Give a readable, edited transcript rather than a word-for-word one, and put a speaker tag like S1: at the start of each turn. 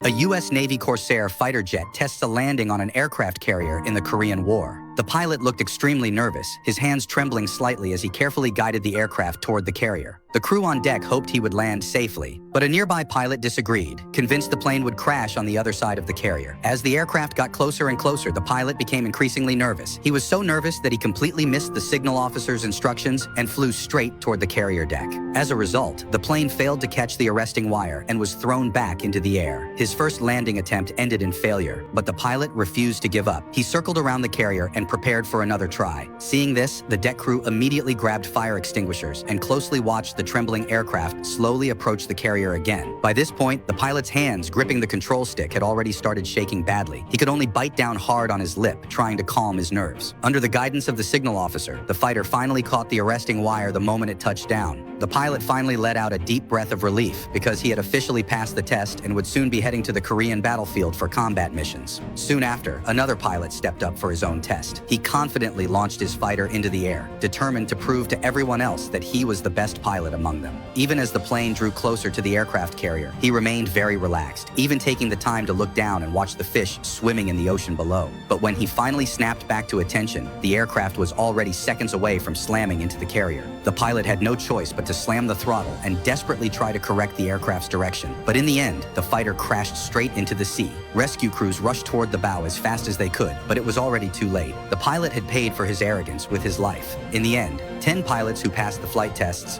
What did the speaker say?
S1: A U.S. Navy Corsair fighter jet tests a landing on an aircraft carrier in the Korean War. The pilot looked extremely nervous, his hands trembling slightly as he carefully guided the aircraft toward the carrier. The crew on deck hoped he would land safely, but a nearby pilot disagreed, convinced the plane would crash on the other side of the carrier. As the aircraft got closer and closer, the pilot became increasingly nervous. He was so nervous that he completely missed the signal officer's instructions and flew straight toward the carrier deck. As a result, the plane failed to catch the arresting wire and was thrown back into the air. His first landing attempt ended in failure, but the pilot refused to give up. He circled around the carrier and prepared for another try. Seeing this, the deck crew immediately grabbed fire extinguishers and closely watched the trembling aircraft slowly approach the carrier again. By this point, the pilot's hands gripping the control stick had already started shaking badly. He could only bite down hard on his lip, trying to calm his nerves. Under the guidance of the signal officer, the fighter finally caught the arresting wire the moment it touched down. The pilot finally let out a deep breath of relief because he had officially passed the test and would soon be heading to the Korean battlefield for combat missions. Soon after, another pilot stepped up for his own test. He confidently launched his fighter into the air, determined to prove to everyone else that he was the best pilot among them. Even as the plane drew closer to the aircraft carrier, he remained very relaxed, even taking the time to look down and watch the fish swimming in the ocean below. But when he finally snapped back to attention, the aircraft was already seconds away from slamming into the carrier. The pilot had no choice but to slam the throttle and desperately try to correct the aircraft's direction. But in the end, the fighter crashed straight into the sea. Rescue crews rushed toward the bow as fast as they could, but it was already too late. The pilot had paid for his arrogance with his life. In the end, 10 pilots who passed the flight tests